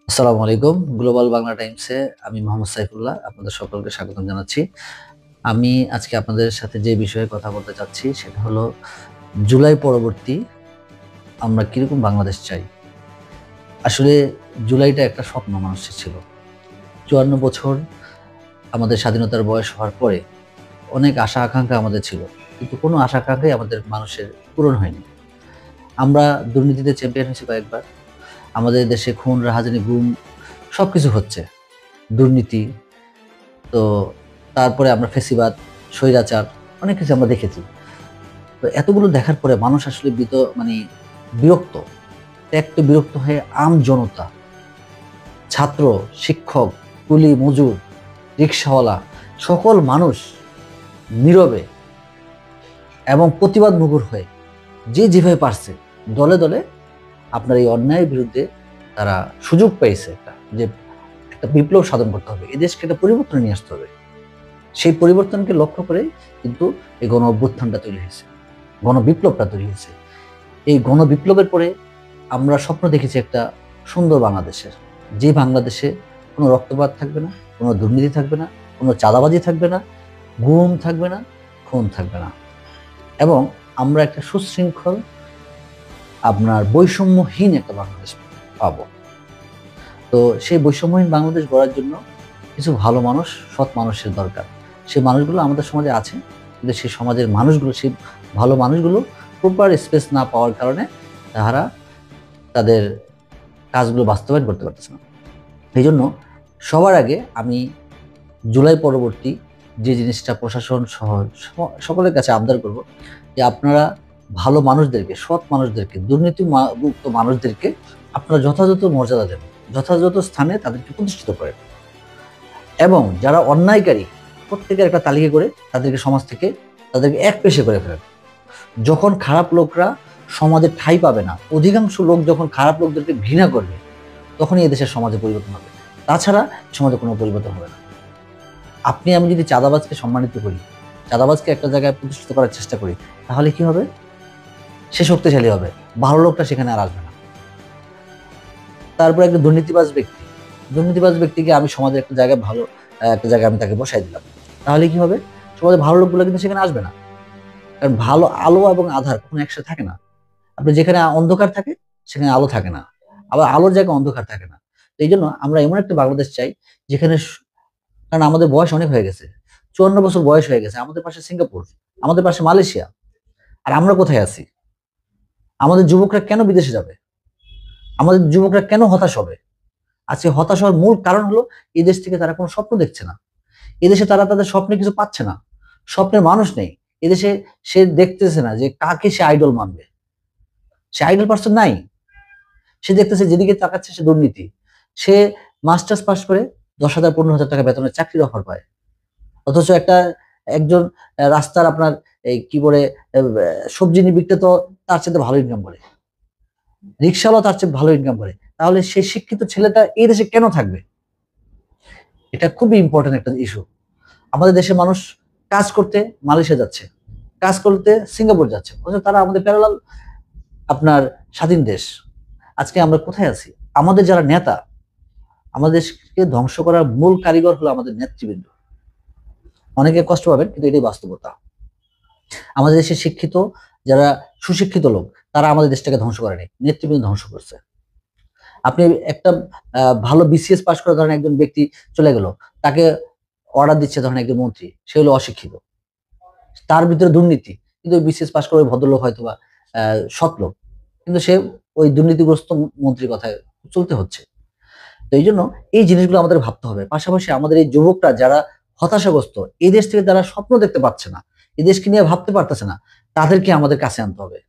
আসসালামু আলাইকুম। গ্লোবাল বাংলা টাইমসে আমি মোহাম্মদ সাইফুল্লাহ আপনাদের সকলকে স্বাগতম জানাচ্ছি। আমি আজকে আপনাদের সাথে যে বিষয়ে কথা বলতে চাচ্ছি সেটা হলো জুলাই পরবর্তী আমরা কিরকম বাংলাদেশ চাই। আসলে জুলাইটা একটা স্বপ্ন মানুষের ছিল। ৫৪ বছর আমাদের স্বাধীনতার বয়স হওয়ার পরে অনেক আশা আকাঙ্ক্ষা আমাদের ছিল। কিন্তু কোনো আশা আকাঙ্ক্ষাই আমাদের মানুষের পূরণ হয়নি। আমরা দুর্নীতিতে চ্যাম্পিয়ন হয়েছি কয়েকবার। আমাদের দেশে খুন, রাহাজানি, গুম সবকিছু হচ্ছে। দুর্নীতি তো তারপরে আমরা ফ্যাসিবাদ, স্বৈরাচার অনেক কিছু আমরা দেখেছি। তো এতগুলো দেখার পরে মানুষ আসলে বিরক্ত। একটু বিরক্ত হয়ে জনতা, ছাত্র, শিক্ষক, কুলি, মজুর, রিক্শাওয়ালা সকল মানুষ নীরবে এবং প্রতিবাদ মুখর হয়ে যে যেভাবে পারছে দলে দলে আপনার এই অন্যায়ের বিরুদ্ধে তারা সুযোগ পেয়েছে যে একটা বিপ্লব সাধন করতে হবে। এই দেশকে একটা পরিবর্তন নিয়ে আসতে হবে। সেই পরিবর্তনকে লক্ষ্য করে কিন্তু এই গণ অভ্যুত্থানটা তৈরি হয়েছে, গণবিপ্লবটা তৈরি হয়েছে। এই গণবিপ্লবের পরে আমরা স্বপ্ন দেখেছি একটা সুন্দর বাংলাদেশের, যে বাংলাদেশে কোনো রক্তপাত থাকবে না, কোনো দুর্নীতি থাকবে না, কোনো চাঁদাবাজি থাকবে না, গুম থাকবে না, খুন থাকবে না, এবং আমরা একটা সুশৃঙ্খল বৈষম্যহীন একটা বাংলাদেশ পাবো। তো সেই বৈষম্যহীন বাংলাদেশ গড়ার জন্য কিছু ভালো মানুষ, সৎ মানুষের দরকার। সেই মানুষগুলো আমাদের সমাজে আছে, কিন্তু সেই সমাজের মানুষগুলো, সেই ভালো মানুষগুলো প্রপার স্পেস না পাওয়ার কারণে তারা তাদের কাজগুলো বাস্তবায়ন করতে পারতেছে না। এই জন্য সবার আগে আমি জুলাই পরবর্তী যে জিনিসটা প্রশাসন সহ সকলের কাছে আবদার করব যে আপনারা ভালো মানুষদেরকে, সৎ মানুষদেরকে, দুর্নীতি মুক্ত মানুষদেরকে আপনারা যথাযথ মর্যাদা দেন, যথাযথ স্থানে তাদেরকে প্রতিষ্ঠিত করেন, এবং যারা অন্যায়কারী প্রত্যেকের একটা তালিকা করে তাদেরকে সমাজ থেকে তাদেরকে এক পেশে করে ফেলেন। যখন খারাপ লোকরা সমাজে ঠাঁই পাবে না, অধিকাংশ লোক যখন খারাপ লোকদেরকে ঘৃণা করবে, তখনই এদেশের সমাজে পরিবর্তন হবে। তাছাড়া সমাজে কোনো পরিবর্তন হবে না। আপনি আমি যদি চাঁদাবাজকে সম্মানিত করি, চাঁদাবাজকে একটা জায়গায় প্রতিষ্ঠিত করার চেষ্টা করি, তাহলে কি হবে? সে শক্তিশালী হবে, ভালো লোকটা সেখানে আর আসবে না। তারপর একটা দুর্নীতিবাজ ব্যক্তিকে আমি সমাজের একটা জায়গায় একটা জায়গায় আমি তাকে বসাই দিলাম, তাহলে কি হবে? সমাজের ভালো লোকগুলো কিন্তু সেখানে আসবে না। কারণ ভালো আলো এবং আধার কখনো একসাথে থাকে না। আপনি যেখানে অন্ধকার থাকে সেখানে আলো থাকে না, আবার আলোর জায়গায় অন্ধকার থাকে না। তো এই জন্য আমরা এমন একটা বাংলাদেশ চাই যেখানে কারণ আমাদের বয়স অনেক হয়ে গেছে, ৫৪ বছর বয়স হয়ে গেছে। আমাদের পাশে সিঙ্গাপুর, আমাদের পাশে মালয়েশিয়া, আর আমরা কোথায় আছি? আমাদের যুবকরা কেন বিদেশে যাবে? আমাদের যুবকরা কেন হতাশ হবে? আজকে হতাশ হওয়ার মূল কারণ হলো এই দেশ থেকে তারা কোনো স্বপ্ন দেখছে না। এদেশে তারা তাদের স্বপ্নে কিছু পাচ্ছে না, স্বপ্নের মানুষ নেই এদেশে। সে দেখতেছে না যে কাকে সে আইডল মানবে, সে আইডল পার্সন নাই। সে দেখতেছে যেদিকে তাকাচ্ছে সে দুর্নীতি। সে মাস্টার্স পাস করে ১০,০০০ ১৫,০০০ টাকা বেতনের চাকরির অফার পায়, অথচ একজন রাস্তার আপনার এই কি বলে সবজি বিক্রেতা তার চেয়ে ভালো ইনকাম করে, রিক্সাওয়ালা তার চেয়ে ভালো ইনকাম করে। তাহলে সেই শিক্ষিত ছেলেটা এই দেশে কেন থাকবে? এটা খুবই ইম্পর্টেন্ট একটা ইস্যু। আমাদের দেশের মানুষ কাজ করতে মালয়েশিয়া যাচ্ছে, কাজ করতে সিঙ্গাপুর যাচ্ছে, অথচ তারা আমাদের প্যারালাল আপনার স্বাধীন দেশ। আজকে আমরা কোথায় আছি? আমাদের যারা নেতা, আমাদের দেশকে ধ্বংস করার মূল কারিগর হলো আমাদের নেতৃবৃন্দ। অনেকে কষ্ট পাবেন, কিন্তু এটাই বাস্তবতা। আমাদের দেশে শিক্ষিত যারা সুশিক্ষিত লোক, তারা আমাদের দেশটাকে ধ্বংস করেনি, নেতৃবৃন্দ ধ্বংস করছে। আপনি একটা ভালো বিসিএস পাস করা ধরেন একজন ব্যক্তি চলে গেল, তাকে অর্ডার দিচ্ছে ধরেন একজন মন্ত্রী, সে হলো অশিক্ষিত, তার ভিতরে দুর্নীতি, কিন্তু বিসিএস পাস করে ভদ্রলোক হয়তো বা সৎ লোক, কিন্তু সে ওই দুর্নীতিগ্রস্ত মন্ত্রীর কথায় চলতে হচ্ছে। তো এই জন্য এই জিনিসগুলো আমাদের ভাবতে হবে। পাশাপাশি আমাদের এই যুবকরা যারা হতাশাগ্রস্ত, এই দেশ থেকে তারা স্বপ্ন দেখতে পাচ্ছে না, এই দেশকে নিয়ে ভাবতে পারতেছে না, তাদেরকে আমাদের কাছে আনতে হবে।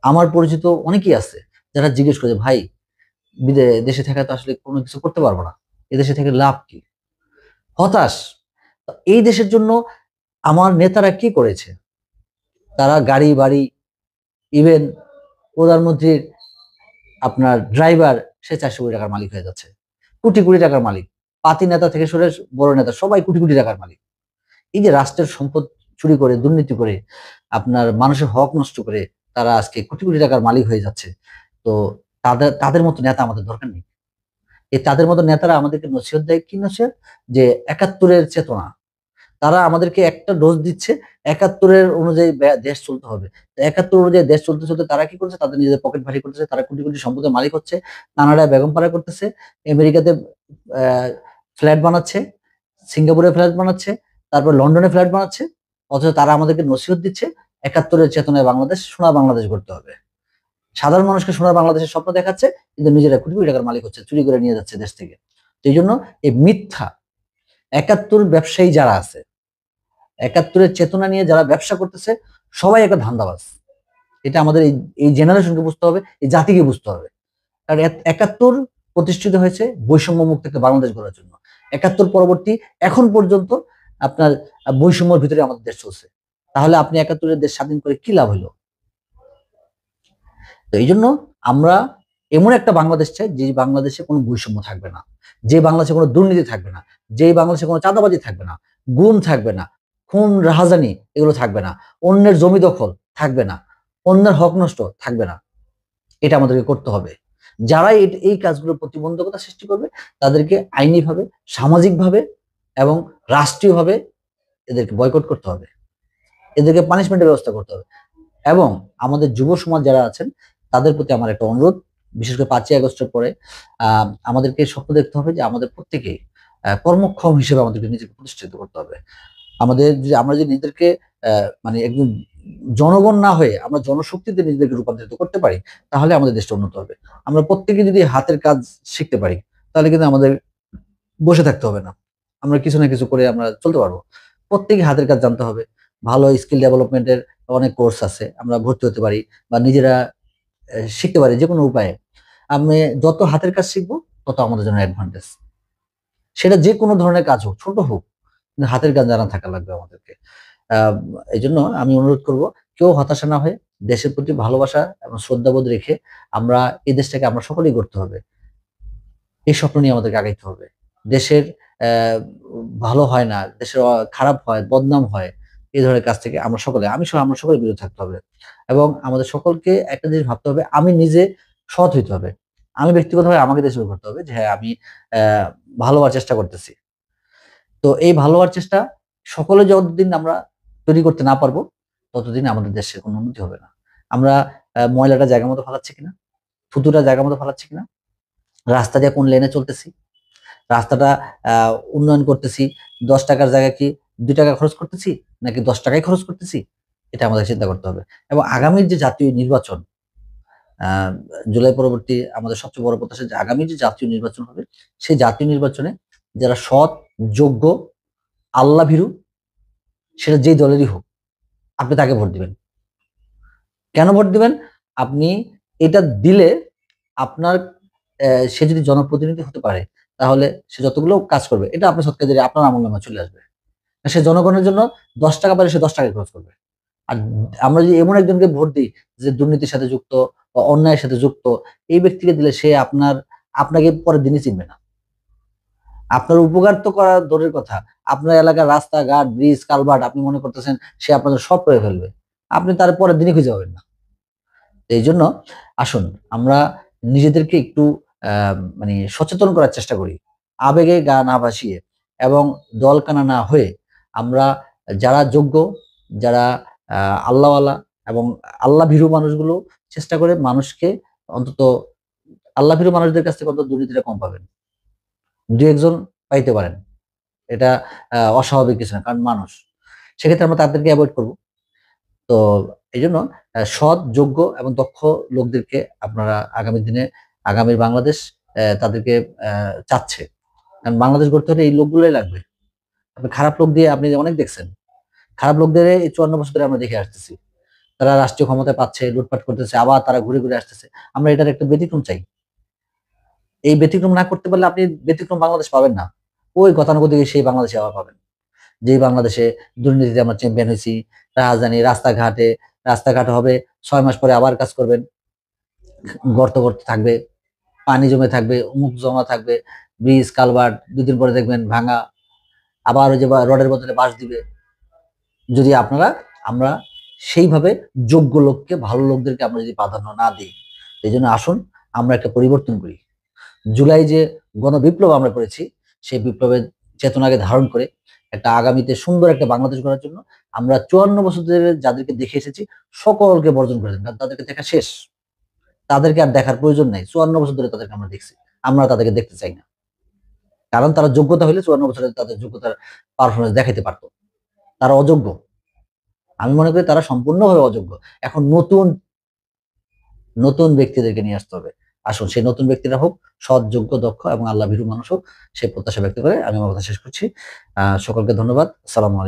আমার পরিচিত অনেকেই আছে যারা জিজ্ঞেস করে, ভাই দেশে থাকা তো আসলে কোনো কিছু করতে পারবো না, এদেশে থেকে লাভ কি? হতাশ। তো এই দেশের জন্য আমার নেতারা কি করেছে? তারা গাড়ি বাড়ি, ইভেন প্রধানমন্ত্রীর আপনার ড্রাইভার, সে ৪০০ কোটি টাকার মালিক হয়ে যাচ্ছে, কোটি কোটি টাকার মালিক। পাতি নেতা থেকে শুরু বড় নেতা সবাই কোটি কোটি টাকার মালিক। এই যে রাষ্ট্রের সম্পদ চুরি করে, দুর্নীতি করে, আপনার মানুষের হক নষ্ট করে তারা আজকে কোটি কোটি টাকার মালিক হয়ে যাচ্ছে। তো তাদের তাদের মতো নেতা আমাদের দরকার নেই। তাদের মতো নেতারা আমাদেরকে নসিহত দেয়, কি নসিহত? যে ৭১-এর চেতনা। তারা আমাদেরকে একটা ডোজ দিচ্ছে, ৭১-এর অনুযায়ী দেশ চলতে হবে। ৭১ অনুযায়ী দেশ চলতে চলতে তারা কি করছে? তাদের নিজেদের পকেট ভারী করতেছে, তারা কোটি কোটি সম্পদের মালিক হচ্ছে, কানাডায় বেগম পাড়া করতেছে, আমেরিকাতে ফ্ল্যাট বানাচ্ছে, সিঙ্গাপুরে ফ্ল্যাট বানাচ্ছে, তারপর লন্ডনে ফ্ল্যাট বানাচ্ছে। অথচ তারা আমাদেরকে নসিহত দিচ্ছে ৭১-এর চেতনায় বাংলাদেশ, সোনার বাংলাদেশ গড়তে হবে। সাধারণ মানুষকে সোনার বাংলাদেশের স্বপ্ন দেখাচ্ছে, কিন্তু নিজেরা কোটি কোটি টাকার মালিক হচ্ছে, চুরি করে নিয়ে যাচ্ছে দেশ থেকে। তো এই জন্য এই মিথ্যা ৭১ ব্যবসায়ী যারা আছে, ৭১-এর চেতনা নিয়ে যারা ব্যবসা করতেছে, সবাই একটা ধান্দাবাজ। এটা আমাদের এই জেনারেশনকে বুঝতে হবে, এই জাতিকে বুঝতে হবে। কারণ ৭১ প্রতিষ্ঠিত হয়েছে বৈষম্য মুক্ত একটা বাংলাদেশ গড়ার জন্য। ৭১ পরবর্তী এখন পর্যন্ত আপনার বৈষম্যের ভিতরে আমাদের দেশ চলছে। তাহলে আপনি ৭১-এর দেশ স্বাধীন করে কি লাভ হইলো? তো এই জন্য আমরা এমন একটা বাংলাদেশ চাই, যে বাংলাদেশে কোনো বৈষম্য থাকবে না, যে বাংলাদেশে কোনো দুর্নীতি থাকবে না, যে বাংলাদেশে কোনো চাঁদাবাজি থাকবে না, গুম থাকবে না, খুন রাহাজানি এগুলো থাকবে না, অন্যের জমি দখল থাকবে না, অন্যের হক নষ্ট থাকবে না। এটা আমাদেরকে করতে হবে। যারা এই কাজগুলোর প্রতিবন্ধকতা সৃষ্টি করবে, তাদেরকে আইনিভাবে, সামাজিকভাবে এবং রাষ্ট্রীয়ভাবে এদেরকে বয়কট করতে হবে, এদেরকে পানিশমেন্টের ব্যবস্থা করতে হবে। এবং আমাদের যুব সমাজ যারা আছেন, তাদের প্রতি আমার একটা অনুরোধ, বিশেষ করে ৫ই আগস্টের পরে আমাদেরকে স্বপ্ন দেখতে হবে যে আমাদের প্রত্যেকেই কর্মক্ষম হিসেবে আমাদেরকে নিজেকে প্রতিষ্ঠিত করতে হবে। আমরা যদি নিজেদেরকে মানে একদম জনগণ না হয়ে আমরা জনশক্তিতে নিজেদেরকে রূপান্তরিত করতে পারি, তাহলে আমাদের দেশটা উন্নত হবে। আমরা প্রত্যেকে যদি হাতের কাজ শিখতে পারি, তাহলে কিন্তু আমাদের বসে থাকতে হবে না, আমরা কিছু না কিছু করে আমরা চলতে পারবো। প্রত্যেকে হাতের কাজ জানতে হবে। ভালো স্কিল ডেভেলপমেন্টের অনেক কোর্স আছে, আমরা ভর্তি হতে পারি বা নিজেরা শিখতে পারি যে কোনো উপায়ে। আমি যত হাতের কাজ শিখবো, তত আমাদের জন্য অ্যাডভান্টেজ। সেটা যে কোনো ধরনের কাজ হোক, ছোট হোক, কিন্তু হাতের কাজ জানা থাকা লাগবে আমাদেরকে। এই জন্য আমি অনুরোধ করব, কেউ হতাশা না হয়ে দেশের প্রতি ভালোবাসা এবং শ্রদ্ধাবোধ রেখে আমরা এই দেশটাকে আমরা সকলেই করতে হবে। এই স্বপ্ন নিয়ে আমাদেরকে আগাইতে হবে। দেশের ভালো হয় না, দেশের খারাপ হয়, বদনাম হয়, এই ধরনের কাজ থেকে আমরা সকলে, আমরা সকলে বিরত থাকতে হবে। এবং আমাদের সকলকে একটা জিনিস ভাবতে হবে, আমি নিজে সৎ হইতে হবে। আমি ব্যক্তিগতভাবে আমাকে দিয়ে শুরু করতে হবে যে হ্যাঁ, আমি ভালো হওয়ার চেষ্টা করতেছি। তো এই ভালো হওয়ার চেষ্টা সকলে যতদিন আমরা তৈরি করতে না পারবো, ততদিন আমাদের দেশের কোনো উন্নতি হবে না। আমরা ময়লাটা জায়গা মতো ফালাচ্ছি কিনা, থুতুটা জায়গা মতো ফালাচ্ছি কিনা, রাস্তা দিয়ে কোন লেনে চলতেছি, রাস্তাটা উন্নয়ন করতেছি, ১০ টাকার জায়গায় কি ২ টাকা খরচ করতেছি, নাকি ১০ টাকাই খরচ করতেছি, এটা আমাদের চিন্তা করতে হবে। এবং আগামীর যে জাতীয় নির্বাচন, জুলাই পরবর্তী আমাদের সবচেয়ে বড় প্রত্যাশা যে আগামী যে জাতীয় নির্বাচন হবে, সেই জাতীয় নির্বাচনে যারা সৎ, যোগ্য, আল্লাহ ভীরু, সেটা যেই দলেরই হোক, আপনি তাকে ভোট দিবেন। কেন ভোট দিবেন? আপনি এটা দিলে আপনার সে যদি জনপ্রতিনিধি হতে পারে, তাহলে সে যতগুলো কাজ করবে, এটা আপনার সৎ কাজে আপনার আমলনামায় চলে আসবে। সে জনগণের জন্য ১০ টাকা পারে, সে ১০ টাকাই খরচ করবে। আর আমরা যদি এমন একজনকে ভোট দিই যে দুর্নীতির সাথে যুক্ত বা অন্যায়ের সাথে যুক্ত, এই ব্যক্তিকে দিলে সে আপনাকে পরের দিনই চিনবে না। আপনার উপকার তো করা দূরের কথা, আপনার এলাকার রাস্তাঘাট, ব্রিজ, কালভার্ট আপনি মনে করতেছেন সে আপনাদের সব করে ফেলবে। আপনি তার পরের দিনই খুঁজে পাবেন না। এই জন্য আসুন আমরা নিজেদেরকে একটু মানে সচেতন করার চেষ্টা করি, আবেগে গা না ভাসিয়ে এবং দলকানা না হয়ে। আমরা যারা যোগ্য, যারা আল্লাহওয়ালা এবং আল্লাহ ভীরু মানুষগুলো চেষ্টা করে মানুষকে অন্তত, আল্লাহ ভীরু মানুষদের কাছ থেকে অন্তত দুর্নীতিটা কম পাবেন, দু একজন পাইতে পারেন। এটা অস্বাভাবিক কিছু না, কারণ মানুষ। সেক্ষেত্রে আমরা তাদেরকে অ্যাভয়েড করবো। তো এই জন্য সৎ, যোগ্য এবং দক্ষ লোকদেরকে আপনারা আগামী দিনে, আগামীর বাংলাদেশ তাদেরকে চাচ্ছে। কারণ বাংলাদেশ গড়তে হলে এই লোকগুলোই লাগবে। আপনি খারাপ লোক দিয়ে আপনি অনেক দেখছেন। খারাপ লোকদের এই ৫৪ বছর ধরে আমরা দেখে আসতেছি। তারা রাষ্ট্রীয় ক্ষমতায় পাচ্ছে, লুটপাট করতেছে, আবার তারা ঘুরে ঘুরে আসতেছে। আমরা এটার একটা ব্যতিক্রম চাই। এই ব্যতিক্রম না করতে পারলে আপনি ব্যতিক্রম বাংলাদেশ পাবেন না। ওই গতানুগতিক সেই বাংলাদেশে আবার পাবেন। যেই বাংলাদেশে দুর্নীতিতে আমরা চ্যাম্পিয়ন হয়েছি, রাজধানী, রাস্তাঘাট হবে, ৬ মাস পরে আবার কাজ করবেন, গর্ত গর্ত থাকবে, পানি জমে থাকবে, মুখ জমা থাকবে, ব্রিজ, কালভার্ট ২ দিন পরে দেখবেন ভাঙা, আবার ওই যে রডের বদলে বাঁশ দিবে। যদি আমরা সেইভাবে যোগ্য লোককে, ভালো লোকদেরকে আমরা যদি প্রাধান্য না দিই। এই জন্য আসুন আমরা একটা পরিবর্তন করি। জুলাই যে গণবিপ্লব আমরা করেছি, সেই বিপ্লবের চেতনাকে ধারণ করে একটা আগামীতে সুন্দর একটা বাংলাদেশ গড়ার জন্য আমরা 54 বছর ধরে যাদেরকে দেখে এসেছি সকলকে বর্জন করে দেন, কারণ তাদেরকে দেখা শেষ। তাদেরকে আর দেখার প্রয়োজন নাই। 54 বছর ধরে তাদেরকে আমরা দেখছি, আমরা তাদেরকে দেখতে চাই না। কারণ তারা যোগ্যতা হলে 54 বছরে তাদের যোগ্যতার পারফরমেন্স দেখাইতে পারতো। তারা অযোগ্য। আমি মনে করি তারা সম্পূর্ণভাবে অযোগ্য। এখন নতুন নতুন ব্যক্তিদেরকে নিয়ে আসতে হবে। আসুন সেই নতুন ব্যক্তিরা হোক সৎ, যোগ্য, দক্ষ এবং আল্লাহ ভীরু মানুষ হোক, সেই প্রত্যাশা ব্যক্ত করে আমি আমার কথা শেষ করছি। সকলকে ধন্যবাদ। আসসালামু আলাইকুম।